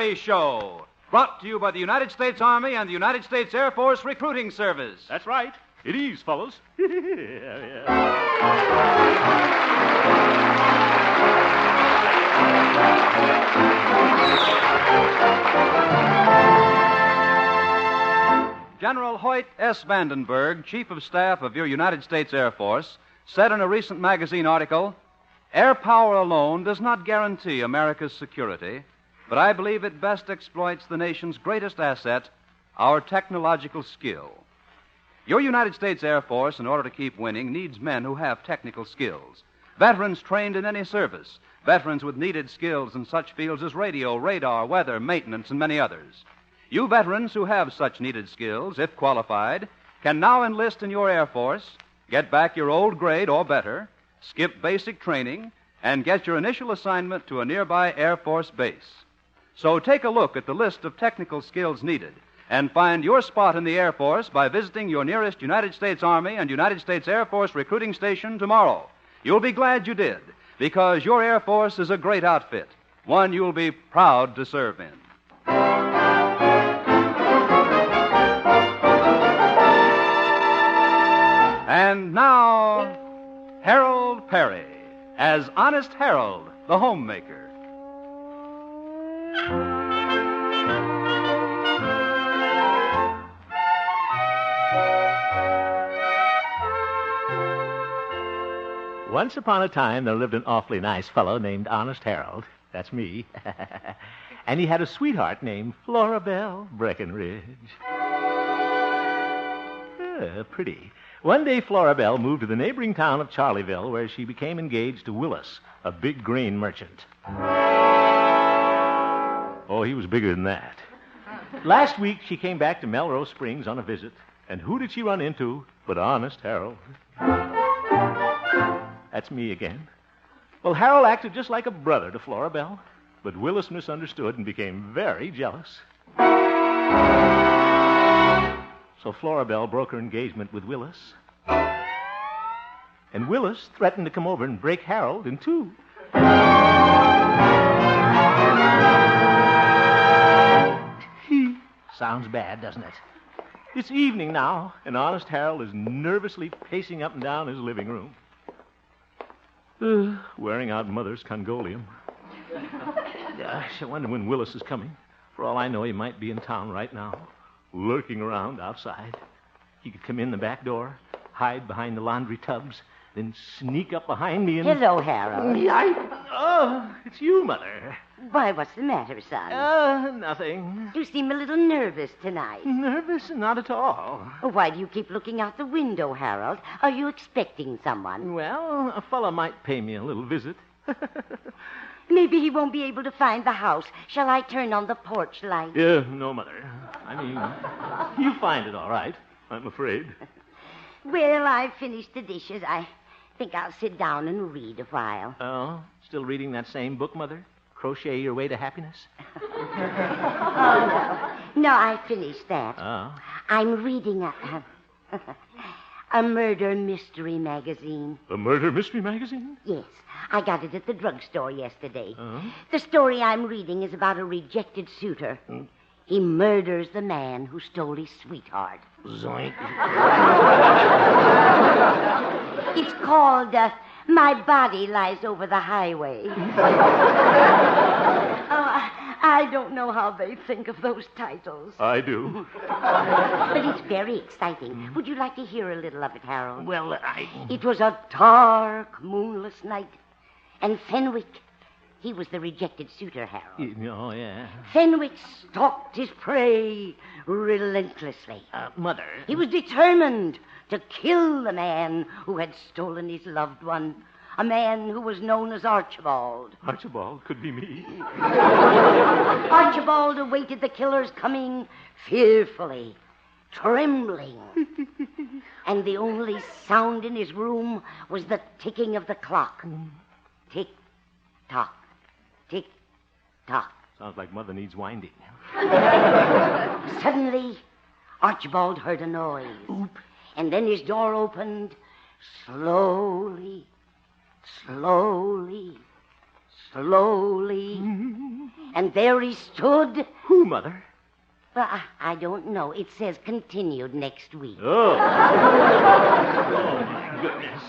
Perry Show, brought to you by the United States Army and the United States Air Force Recruiting Service. That's right. It is, fellas. General Hoyt S. Vandenberg, Chief of Staff of your United States Air Force, said in a recent magazine article, "Air power alone does not guarantee America's security, but I believe it best exploits the nation's greatest asset, our technological skill." Your United States Air Force, in order to keep winning, needs men who have technical skills. Veterans trained in any service. Veterans with needed skills in such fields as radio, radar, weather, maintenance, and many others. You veterans who have such needed skills, if qualified, can now enlist in your Air Force, get back your old grade or better, skip basic training, and get your initial assignment to a nearby Air Force base. So take a look at the list of technical skills needed and find your spot in the Air Force by visiting your nearest United States Army and United States Air Force recruiting station tomorrow. You'll be glad you did, because your Air Force is a great outfit, one you'll be proud to serve in. And now, Harold Perry as Honest Harold, the homemaker. Once upon a time, there lived an awfully nice fellow named Honest Harold. That's me. And he had a sweetheart named Florabelle Breckenridge. Pretty. One day, Florabelle moved to the neighboring town of Charleville, where she became engaged to Willis, a big grain merchant. Oh, he was bigger than that. Last week, she came back to Melrose Springs on a visit, and who did she run into but Honest Harold? That's me again. Well, Harold acted just like a brother to Florabelle, but Willis misunderstood and became very jealous. So Florabelle broke her engagement with Willis. And Willis threatened to come over and break Harold in two. Sounds bad, doesn't it? It's evening now, and Honest Harold is nervously pacing up and down his living room, wearing out Mother's Congolium. I wonder when Willis is coming. For all I know, he might be in town right now, lurking around outside. He could come in the back door, hide behind the laundry tubs, then sneak up behind me and... Hello, Harold. Oh, it's you, Mother. Why, what's the matter, son? Nothing. You seem a little nervous tonight. Nervous? Not at all. Why do you keep looking out the window, Harold? Are you expecting someone? Well, a fella might pay me a little visit. Maybe he won't be able to find the house. Shall I turn on the porch light? No, Mother. I mean, you find it all right, I'm afraid. Well, I've finished the dishes. I think I'll sit down and read a while. Oh, still reading that same book, Mother? Crochet Your Way to Happiness? No, I finished that. Oh. I'm reading a murder mystery magazine. A murder mystery magazine? Yes. I got it at the drugstore yesterday. Uh-huh. The story I'm reading is about a rejected suitor. He murders the man who stole his sweetheart. Zoink. It's called My Body Lies Over the Highway. I don't know how they think of those titles. I do. But it's very exciting. Would you like to hear a little of it, Harold? Well, It was a dark, moonless night. And Fenwick, he was the rejected suitor, Harold. Oh, yeah. Fenwick stalked his prey relentlessly. Mother. He was determined to kill the man who had stolen his loved one, a man who was known as Archibald. Archibald could be me. Archibald awaited the killer's coming fearfully, trembling. And the only sound in his room was the ticking of the clock. Tick, tock, tick, tock. Sounds like Mother needs winding. Suddenly, Archibald heard a noise. Oop. And then his door opened slowly, slowly, slowly. And there he stood. Who, Mother? Well, I don't know. It says continued next week. Oh. Oh, my goodness.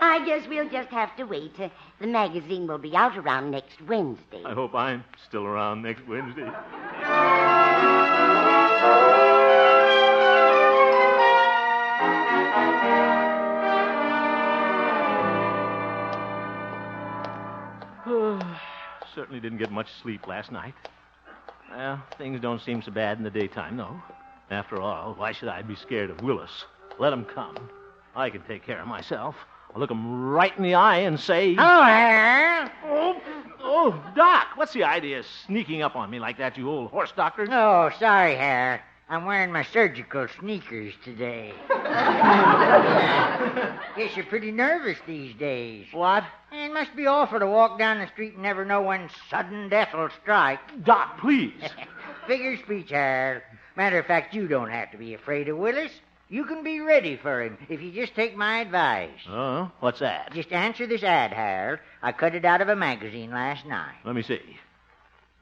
I guess we'll just have to wait. The magazine will be out around next Wednesday. I hope I'm still around next Wednesday. Certainly didn't get much sleep last night. Well, things don't seem so bad in the daytime, though. After all, why should I be scared of Willis? Let him come. I can take care of myself. I'll look him right in the eye and say... Hello, Harold. Oh, Doc, what's the idea of sneaking up on me like that, you old horse doctor? Oh, sorry, Harold. I'm wearing my surgical sneakers today. Guess you're pretty nervous these days. What? It must be awful to walk down the street and never know when sudden death will strike. Doc, please. Figure speech, Harold. Matter of fact, you don't have to be afraid of Willis. You can be ready for him if you just take my advice. Oh, what's that? Just answer this ad, Harold. I cut it out of a magazine last night. Let me see.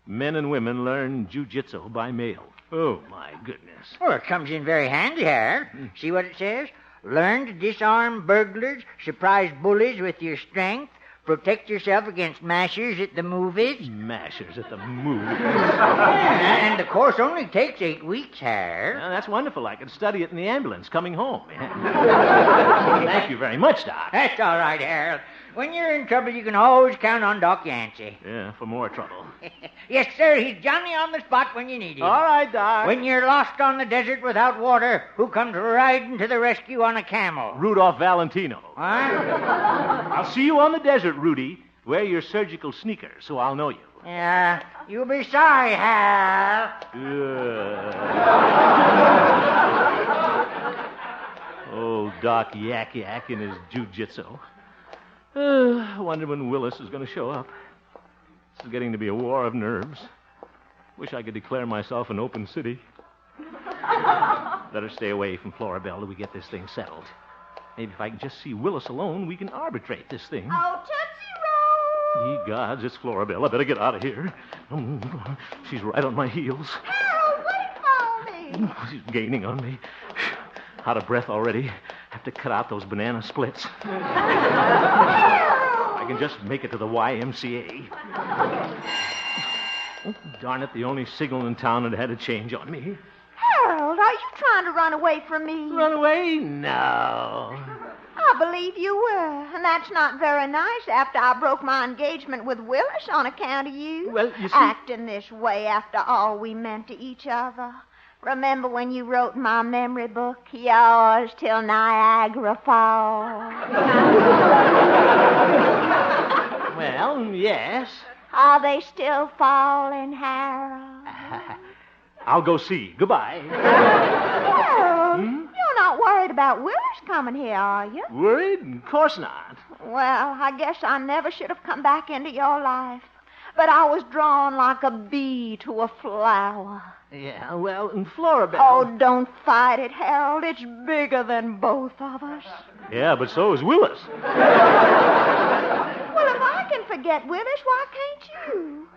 Men and women learn jiu-jitsu by mail. Oh, my goodness. Well, it comes in very handy, Harold. See what it says? Learn to disarm burglars, surprise bullies with your strength, protect yourself against mashers at the movies. Mashers at the movies. And the course only takes 8 weeks, Harold. Well, that's wonderful. I can study it in the ambulance coming home. Thank you very much, Doc. That's all right, Harold. When you're in trouble, you can always count on Doc Yancey. Yeah, for more trouble. Yes, sir. He's Johnny on the spot when you need him. All right, Doc. When you're lost on the desert without water, who comes riding to the rescue on a camel? Rudolph Valentino. Huh? I'll see you on the desert, Rudy. Wear your surgical sneakers so I'll know you. Yeah, you'll be sorry, Hal. Old Doc Yak Yak in his jiu-jitsu. I wonder when Willis is going to show up. This is getting to be a war of nerves. Wish I could declare myself an open city. Better stay away from Florabelle till we get this thing settled. Maybe if I can just see Willis alone, we can arbitrate this thing. Oh, Tootsie Roll! Ye gods, it's Florabelle. I better get out of here. She's right on my heels. Harold, wait for me! She's gaining on me. Out of breath already. Have to cut out those banana splits. I can just make it to the YMCA. Oh, darn it, the only signal in town that had a change on me. Harold, are you trying to run away from me? Run away? No. I believe you were, and that's not very nice after I broke my engagement with Willis on account of you. Well, you see... Acting this way after all we meant to each other. Remember when you wrote in my memory book, yours till Niagara Falls? Well, yes. Are they still falling, Harold? I'll go see. Goodbye. Harold, you're not worried about Willis coming here, are you? Worried? Of course not. Well, I guess I never should have come back into your life. But I was drawn like a bee to a flower. Yeah, well, in Florabelle... Oh, don't fight it, Harold. It's bigger than both of us. Yeah, but so is Willis. Well, if I can forget Willis, why can't you?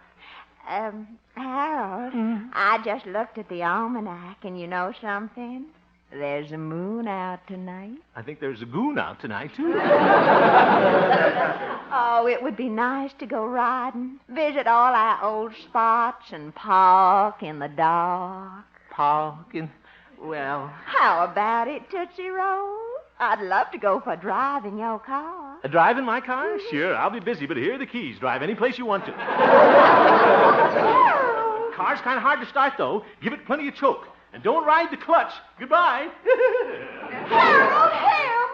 Harold, I just looked at the almanac, and you know something? There's a moon out tonight. I think there's a goon out tonight, too. Oh, it would be nice to go riding, visit all our old spots, and park in the dark. Park and... well... How about it, Tootsie Roll? I'd love to go for a drive in your car. A drive in my car? Sure, I'll be busy, but here are the keys. Drive any place you want to. Car's kind of hard to start, though. Give it plenty of choke. And don't ride the clutch. Goodbye. Harold, help!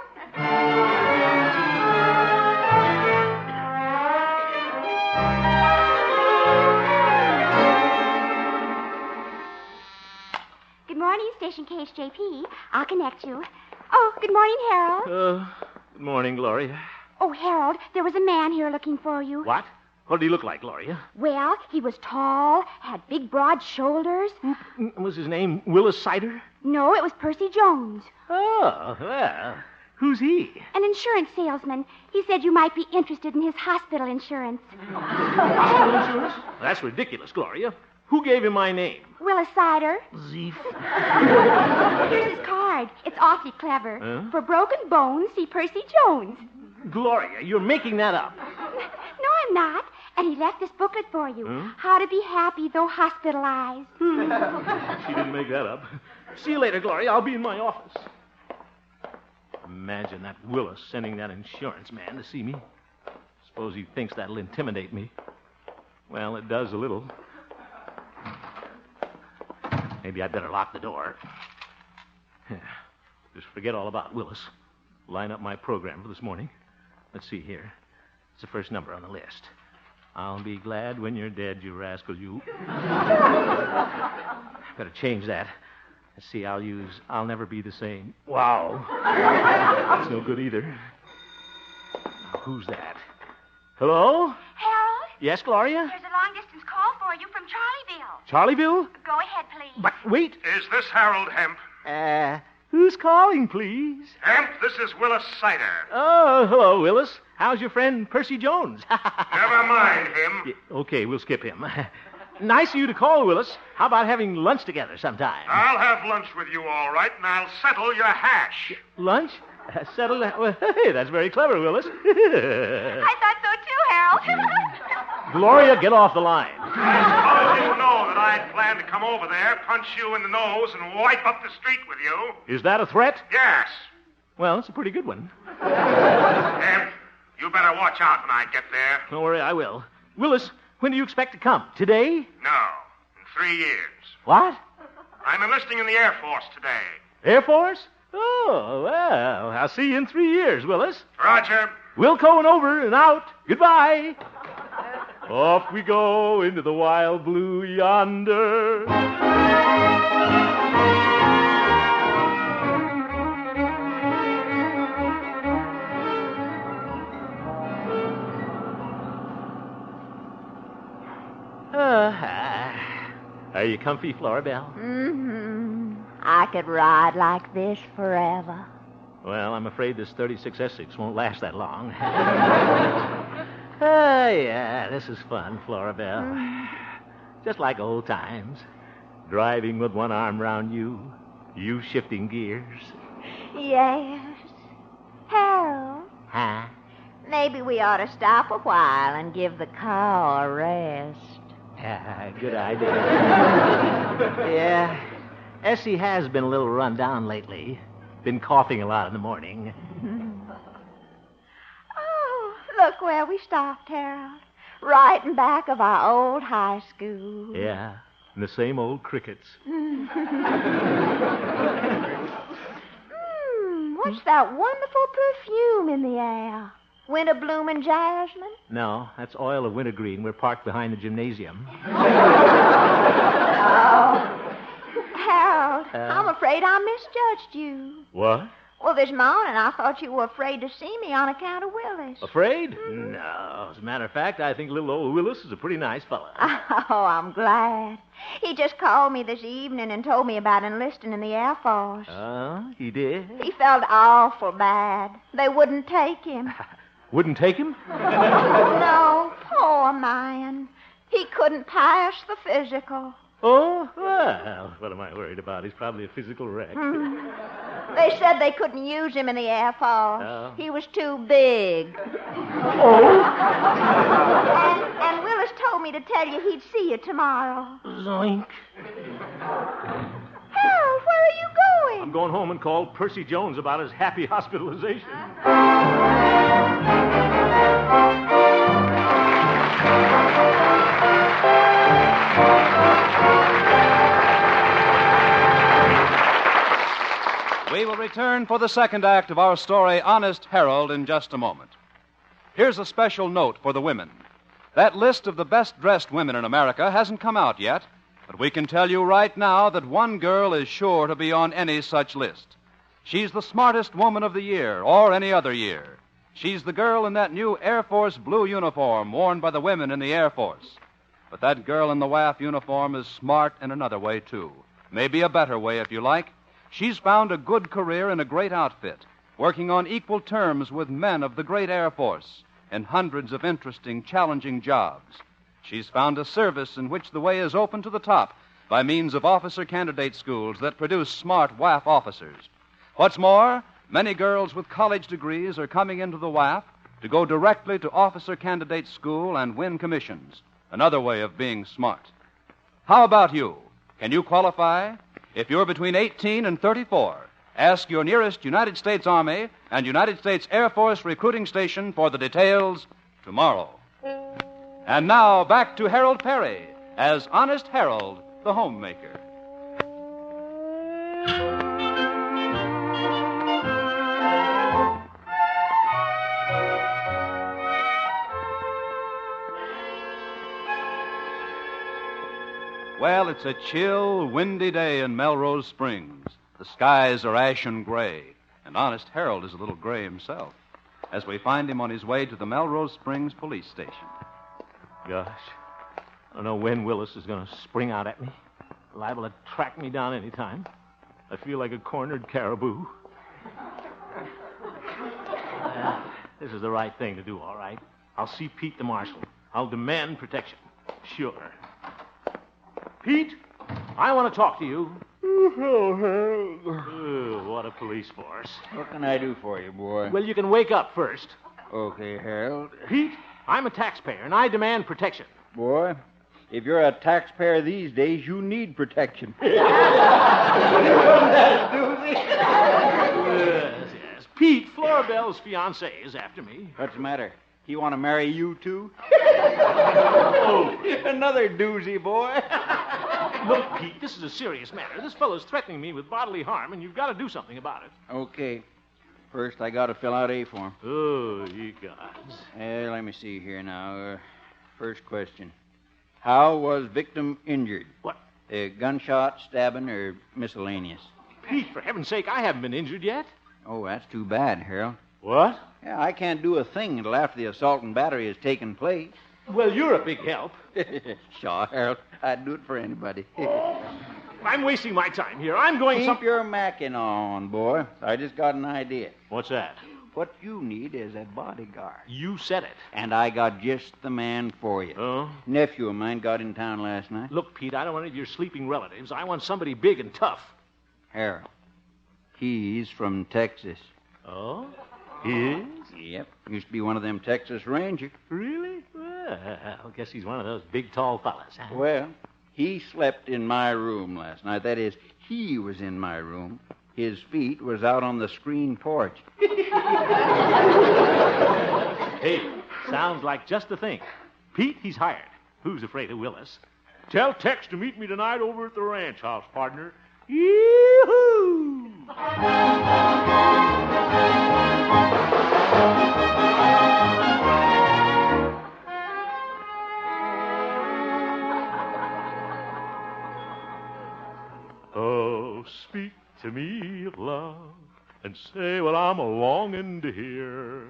Good morning, Station KHJP. I'll connect you. Oh, good morning, Harold. Good morning, Gloria. Oh, Harold, there was a man here looking for you. What? What did he look like, Gloria? Well, he was tall, had big, broad shoulders. Was his name Willis Sider? No, it was Percy Jones. Oh, well, Who's he? An insurance salesman. He said you might be interested in his hospital insurance. Hospital insurance? That's ridiculous, Gloria. Who gave him my name? Willis Sider. Zeef. Here's his card. It's awfully clever. Huh? For broken bones, see Percy Jones. Gloria, you're making that up. No, I'm not. And he left this booklet for you. Huh? How to be happy though hospitalized. She didn't make that up. See you later, Gloria. I'll be in my office. Imagine that Willis sending that insurance man to see me. Suppose he thinks that'll intimidate me. Well, it does a little. Maybe I'd better lock the door. Just forget all about Willis. Line up my program for this morning. Let's see here. It's the first number on the list. I'll be glad when you're dead, you rascal, you. Better change that. Let's see, I'll never be the same. Wow. That's no good either. Now, who's that? Hello? Harold? Yes, Gloria? There's a long-distance call for you from Charlieville. Charlieville? Go ahead, please. But wait. Is this Harold Hemp? Who's calling, please? Hemp, this is Willis Sider. Oh, hello, Willis. How's your friend Percy Jones? Never mind him. Yeah, okay, we'll skip him. Nice of you to call, Willis. How about having lunch together sometime? I'll have lunch with you, all right, and I'll settle your hash. Lunch? Settle that? Well, hey, that's very clever, Willis. I thought so too, Harold. Gloria, get off the line. How did you know that I'd planned to come over there, punch you in the nose, and wipe up the street with you? Is that a threat? Yes. Well, it's a pretty good one. Hemp, you better watch out when I get there. Don't worry, I will. Willis, when do you expect to come? Today? No, in 3 years. What? I'm enlisting in the Air Force today. Air Force? Oh, well, I'll see you in 3 years, Willis. Roger. Wilco and over and out. Goodbye. Off we go into the wild blue yonder. Are you comfy, Florabelle? Mm-hmm. I could ride like this forever. Well, I'm afraid this 36 Essex won't last that long. Yeah, this is fun, Florabelle. Just like old times. Driving with one arm round you, you shifting gears. Yes. Harold, Huh? maybe we ought to stop a while and give the car a rest. Good idea. Yeah, Essie has been a little run down lately. Been coughing a lot in the morning. Oh, look where we stopped, Harold. Right in back of our old high school. Yeah, and the same old crickets. What's that wonderful perfume in the air? Winter blooming jasmine? No, that's oil of wintergreen. We're parked behind the gymnasium. Harold, I'm afraid I misjudged you. What? Well, this morning I thought you were afraid to see me on account of Willis. Afraid? No. As a matter of fact, I think little old Willis is a pretty nice fellow. Oh, I'm glad. He just called me this evening and told me about enlisting in the Air Force. Oh, he did? He felt awful bad. They wouldn't take him. Wouldn't take him? No, poor man. He couldn't pass the physical. Oh, well, what am I worried about? He's probably a physical wreck. They said they couldn't use him in the Air Force. Oh. He was too big. Oh? And Willis told me to tell you he'd see you tomorrow. Zoink. Harold, where are you going? I'm going home and call Percy Jones about his happy hospitalization. We will return for the second act of our story, Honest Harold, in just a moment. Here's a special note for the women. That list of the best-dressed women in America hasn't come out yet, but we can tell you right now that one girl is sure to be on any such list. She's the smartest woman of the year, or any other year. She's the girl in that new Air Force blue uniform worn by the women in the Air Force. But that girl in the WAF uniform is smart in another way, too. Maybe a better way, if you like. She's found a good career in a great outfit, working on equal terms with men of the great Air Force in hundreds of interesting, challenging jobs. She's found a service in which the way is open to the top by means of officer candidate schools that produce smart WAF officers. What's more, many girls with college degrees are coming into the WAF to go directly to officer candidate school and win commissions. Another way of being smart. How about you? Can you qualify? If you're between 18 and 34, ask your nearest United States Army and United States Air Force recruiting station for the details tomorrow. And now, back to Harold Perry as Honest Harold, the homemaker. Well, it's a chill, windy day in Melrose Springs. The skies are ashen gray, and Honest Harold is a little gray himself, as we find him on his way to the Melrose Springs police station. Gosh, I don't know when Willis is going to spring out at me. Liable to track me down any time. I feel like a cornered caribou. This is the right thing to do, all right. I'll see Pete the marshal. I'll demand protection. Sure. Pete, I want to talk to you. Oh, Harold. Oh, what a police force. What can I do for you, boy? Well, you can wake up first. Okay, Harold. Pete, I'm a taxpayer, and I demand protection. Boy, if you're a taxpayer these days, you need protection. Yes. Pete, Florabelle's fiancé is after me. What's the matter? He want to marry you, too? Oh. Another doozy, boy. Look, Pete, this is a serious matter. This fellow's threatening me with bodily harm, and you've got to do something about it. Okay. First, I got to fill out A form. Oh, ye gods. Let me see here now. First question. How was victim injured? What? Gunshot, stabbing, or miscellaneous? Pete, for heaven's sake, I haven't been injured yet. Oh, that's too bad, Harold. What? Yeah, I can't do a thing until after the assault and battery has taken place. Well, you're a big help. Sure, Harold. I'd do it for anybody. I'm wasting my time here. I'm going Keep your macking on, boy. I just got an idea. What's that? What you need is a bodyguard. You said it. And I got just the man for you. Oh? Nephew of mine got in town last night. Look, Pete, I don't want any of your sleeping relatives. I want somebody big and tough. Harold. He's from Texas. Oh? He is? Yep. Used to be one of them Texas Rangers. Really? Well, I guess he's one of those big, tall fellas, huh? Well, he slept in my room last night. That is, he was in my room. His feet was out on the screen porch. Hey, sounds like just the thing. Pete, he's hired. Who's afraid of Willis? Tell Tex to meet me tonight over at the ranch house, partner. Yee-hoo! Oh, speak to me of love and say what I'm a-longing to hear.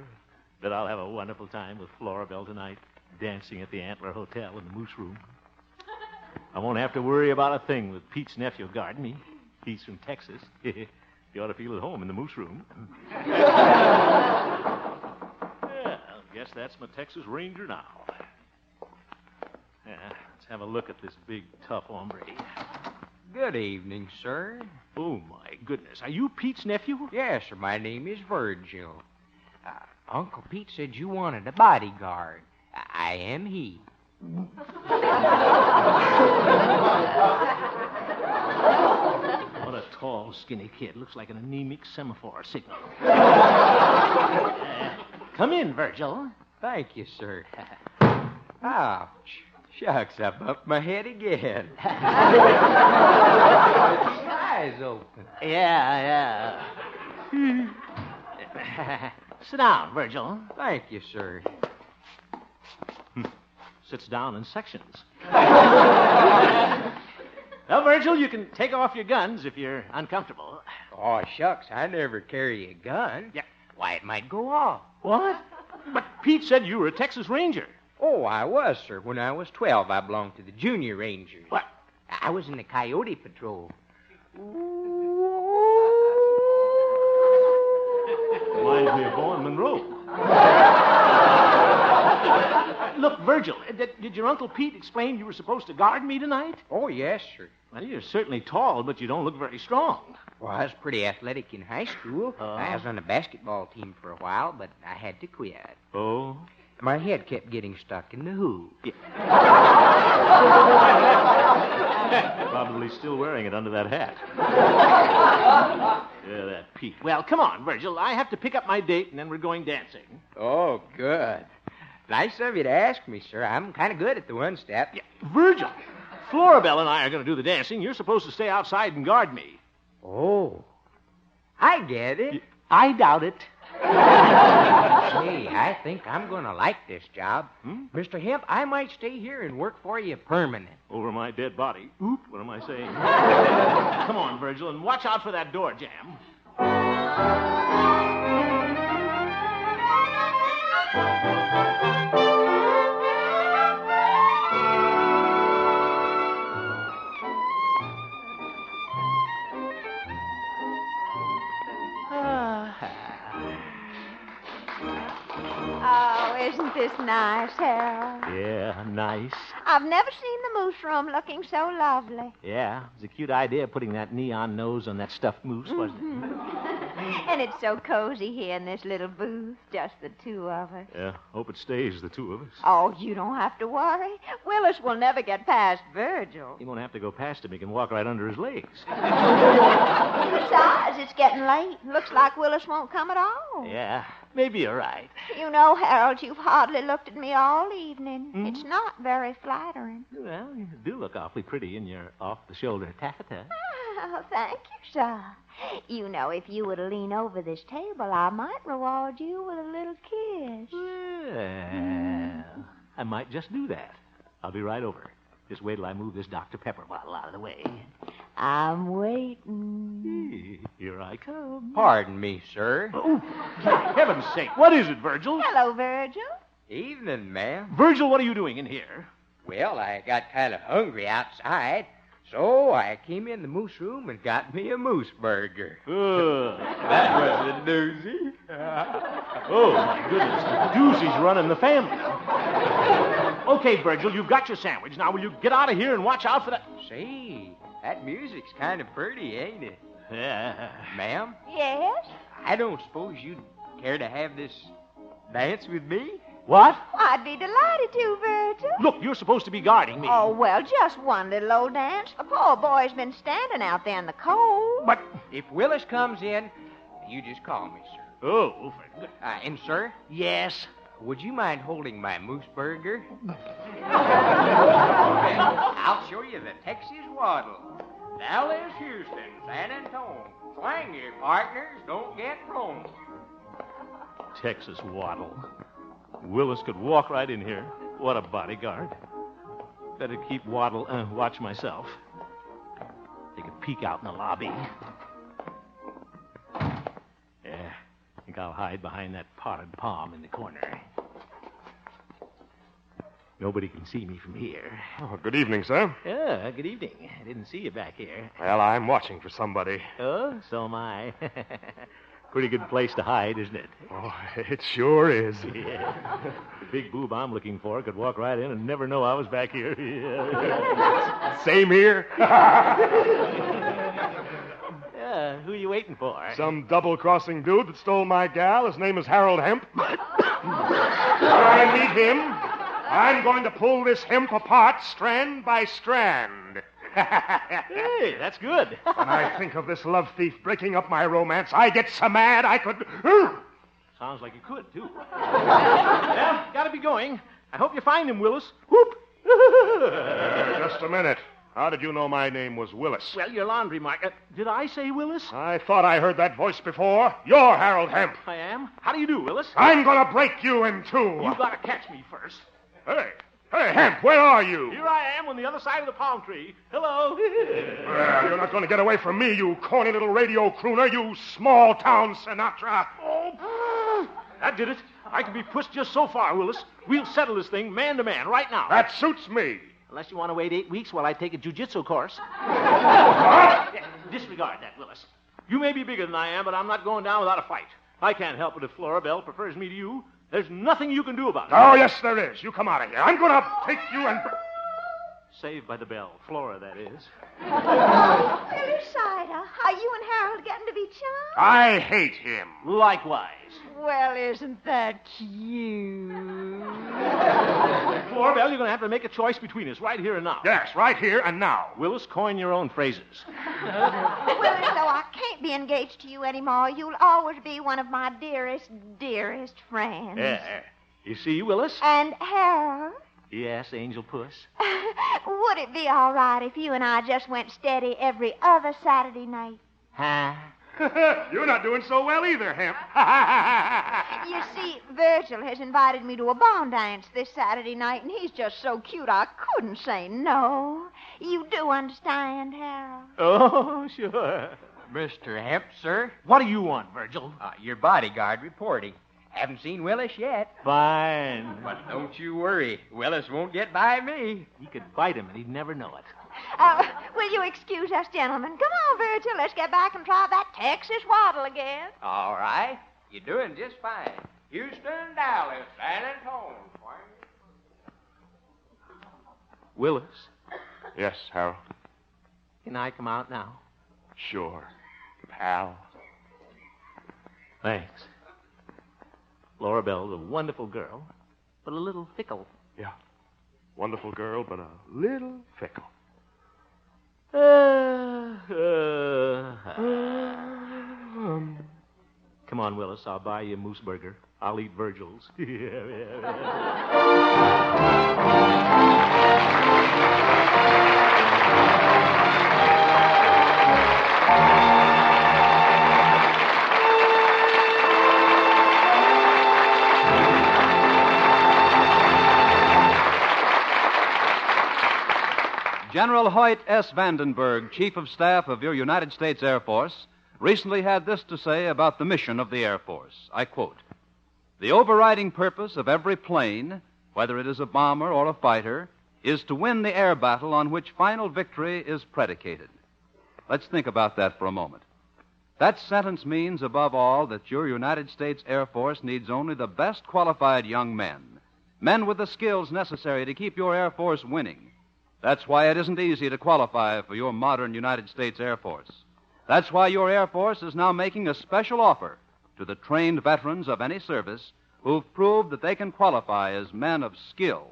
That I'll have a wonderful time with Florabelle tonight, dancing at the Antler Hotel in the Moose Room. I won't have to worry about a thing with Pete's nephew guarding me. He's from Texas. He ought to feel at home in the Moose Room. Yeah, I guess that's my Texas Ranger now. Yeah, let's have a look at this big, tough hombre. Good evening, sir. Oh, my goodness. Are you Pete's nephew? Yes, sir. My name is Virgil. Uncle Pete said you wanted a bodyguard. I am he. What a tall, skinny kid. Looks like an anemic semaphore signal. Come in, Virgil. Thank you, sir. Ouch. Shucks, I bumped my head again. Eyes open. Yeah. Sit down, Virgil. Thank you, sir. Sits down in sections. Well, Virgil, you can take off your guns if you're uncomfortable. Oh, shucks, I never carry a gun. Yeah. Why, it might go off. What? But Pete said you were a Texas Ranger. Oh, I was, sir. When I was 12, I belonged to the Junior Rangers. What? I was in the Coyote Patrol. Reminds me of Bowen Monroe. Look, Virgil, did your Uncle Pete explain you were supposed to guard me tonight? Oh, yes, sir. Well, you're certainly tall, but you don't look very strong. Well, I was pretty athletic in high school. I was on the basketball team for a while, but I had to quit. Oh? My head kept getting stuck in the hoop. Probably still wearing it under that hat. Yeah, that Pete. Well, come on, Virgil. I have to pick up my date, and then we're going dancing. Oh, good. Nice of you to ask me, sir. I'm kind of good at the one step. Yeah, Virgil, Florabelle and I are going to do the dancing. You're supposed to stay outside and guard me. Oh, I get it. I doubt it. Hey, I think I'm going to like this job. Mr. Hemp, I might stay here and work for you permanent. Over my dead body. Oop, what am I saying? Come on, Virgil, and watch out for that door jam. Oh, isn't this nice, Harold? Yeah, nice. I've never seen the moose room looking so lovely. Yeah, it was a cute idea putting that neon nose on that stuffed moose, wasn't it? And it's so cozy here in this little booth, just the two of us. Yeah, hope it stays the two of us. Oh, you don't have to worry. Willis will never get past Virgil. He won't have to go past him. He can walk right under his legs. Besides, it's getting late. Looks like Willis won't come at all. Yeah, maybe you're right. You know, Harold, you've hardly looked at me all evening. It's not very flattering. Well, you do look awfully pretty in your off-the-shoulder taffeta. Oh, thank you, sir. You know, if you were to lean over this table, I might reward you with a little kiss. Well, I might just do that. I'll be right over. Just wait till I move this Dr. Pepper bottle out of the way. I'm waiting. Here I come. Pardon me, sir. Oh, for heaven's sake, what is it, Virgil? Hello, Virgil. Evening, ma'am. Virgil, what are you doing in here? Well, I got kind of hungry outside, so I came in the moose room and got me a moose burger. That was a doozy. Oh, my goodness. The doozy's running the family. Okay, Virgil, you've got your sandwich. Now, will you get out of here and watch out for that? Say, that music's kind of pretty, ain't it? Yeah. Ma'am, Yes? I don't suppose you'd care to have this dance with me? What? I'd be delighted to, Virgil. Look, you're supposed to be guarding me. Oh, well, just one little old dance. The poor boy's been standing out there in the cold. But if Willis comes in, you just call me, sir. Oh, And, sir, yes. would you mind holding my moose burger? I'll show you the Texas waddle. Dallas, Houston, San Antonio. Swing your partners, don't get thrown. Texas waddle. Willis could walk right in here. What a bodyguard. Better keep watch myself. Take a peek out in the lobby. Yeah, I think I'll hide behind that potted palm in the corner. Nobody can see me from here. Oh, good evening, sir. Yeah, good evening. I didn't see you back here. Well, I'm watching for somebody. Oh, so am I. Pretty good place to hide, isn't it? Oh, it sure is. Yeah. The big boob I'm looking for could walk right in and never know I was back here. Same here. Yeah, who are you waiting for? Some double-crossing dude that stole my gal. His name is Harold Hemp. When I meet him, I'm going to pull this hemp apart strand by strand. Hey, that's good. When I think of this love thief breaking up my romance, I get so mad I could... Sounds like you could, too. Well, gotta be going. I hope you find him, Willis. Whoop! Just a minute. How did you know my name was Willis? Well, your laundry mark. Did I say Willis? I thought I heard that voice before. You're Harold Hemp. I am. How do you do, Willis? I'm going to break you in two. You gotta catch me first. Hey, Hemp, where are you? Here I am on the other side of the palm tree. Hello. Well, you're not going to get away from me, you corny little radio crooner, you small-town Sinatra. Oh, that did it. I can be pushed just so far, Willis. We'll settle this thing man to man right now. That suits me. Unless you want to wait 8 weeks while I take a jiu-jitsu course. Disregard that, Willis. You may be bigger than I am, but I'm not going down without a fight. I can't help it if Flora Belle prefers me to you. There's nothing you can do about it. Oh, yes, there is. You come out of here. I'm going to take you and... Saved by the bell. Flora, that is. Oh, Phyllicider, are you and Harold getting to be chums? I hate him. Likewise. Well, isn't that cute? Flora Belle, you're going to have to make a choice between us right here and now. Yes, right here and now. Willis, coin your own phrases. Willis, though I can't be engaged to you anymore, you'll always be one of my dearest, dearest friends. Yeah. You see, Willis? And Harold? Yes, Angel Puss. Would it be all right if you and I just went steady every other Saturday night? Huh? You're not doing so well either, Hemp. You see, Virgil has invited me to a barn dance this Saturday night, and he's just so cute I couldn't say no. You do understand, Harold? Oh, sure. Mr. Hemp, sir. What do you want, Virgil? Your bodyguard reporting. Haven't seen Willis yet. Fine. But don't you worry. Willis won't get by me. You could bite him and he'd never know it. Will you excuse us, gentlemen? Come on, Virgil. Let's get back and try that Texas waddle again. All right. You're doing just fine. Houston, Dallas, San Antonio. Willis, Yes, Harold. can I come out now? Sure, pal. Thanks. Flora Belle's a wonderful girl, but a little fickle. Yeah. Wonderful girl, but a little fickle. Come on, Willis. I'll buy you a moose burger. I'll eat Virgil's. General Hoyt S. Vandenberg, Chief of Staff of your United States Air Force, recently had this to say about the mission of the Air Force. I quote, "The overriding purpose of every plane, whether it is a bomber or a fighter, is to win the air battle on which final victory is predicated." Let's think about that for a moment. That sentence means, above all, that your United States Air Force needs only the best qualified young men, men with the skills necessary to keep your Air Force winning. That's why it isn't easy to qualify for your modern United States Air Force. That's why your Air Force is now making a special offer to the trained veterans of any service who've proved that they can qualify as men of skill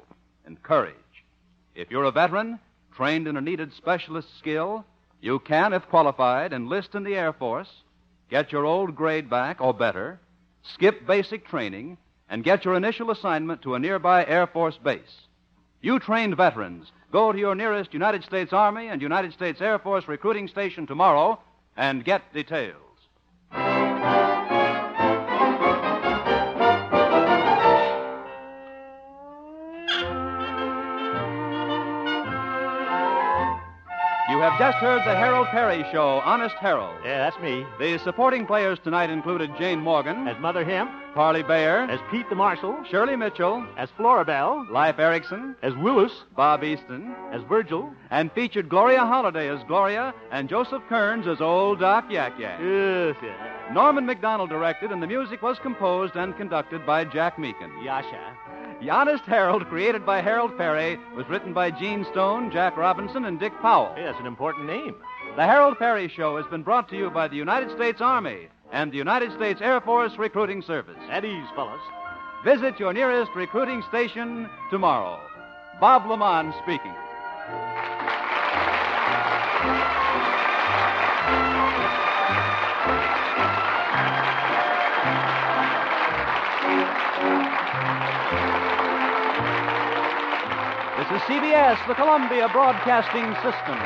and courage. If you're a veteran, trained in a needed specialist skill, you can, if qualified, enlist in the Air Force, get your old grade back, or better, skip basic training, and get your initial assignment to a nearby Air Force base. You trained veterans, go to your nearest United States Army and United States Air Force recruiting station tomorrow and get details. You have just heard the Harold Perry Show, Honest Harold. Yeah, that's me. The supporting players tonight included Jane Morgan, As Mother Hemp, Parley Bayer, as Pete the Marshal, Shirley Mitchell, as Flora Belle, Life Erickson, as Willis, Bob Easton, as Virgil. and featured Gloria Holliday as Gloria and Joseph Kearns as Old Doc Yak Yak. Yes, yes. Norman McDonald directed, and the music was composed and conducted by Jack Meakin. Yasha. The Honest Harold, created by Harold Perry, was written by Gene Stone, Jack Robinson, and Dick Powell. Yeah, that's an important name. The Harold Perry Show has been brought to you by the United States Army and the United States Air Force Recruiting Service. At ease, fellas. Visit your nearest recruiting station tomorrow. Bob Lamont speaking. This is CBS, the Columbia Broadcasting System.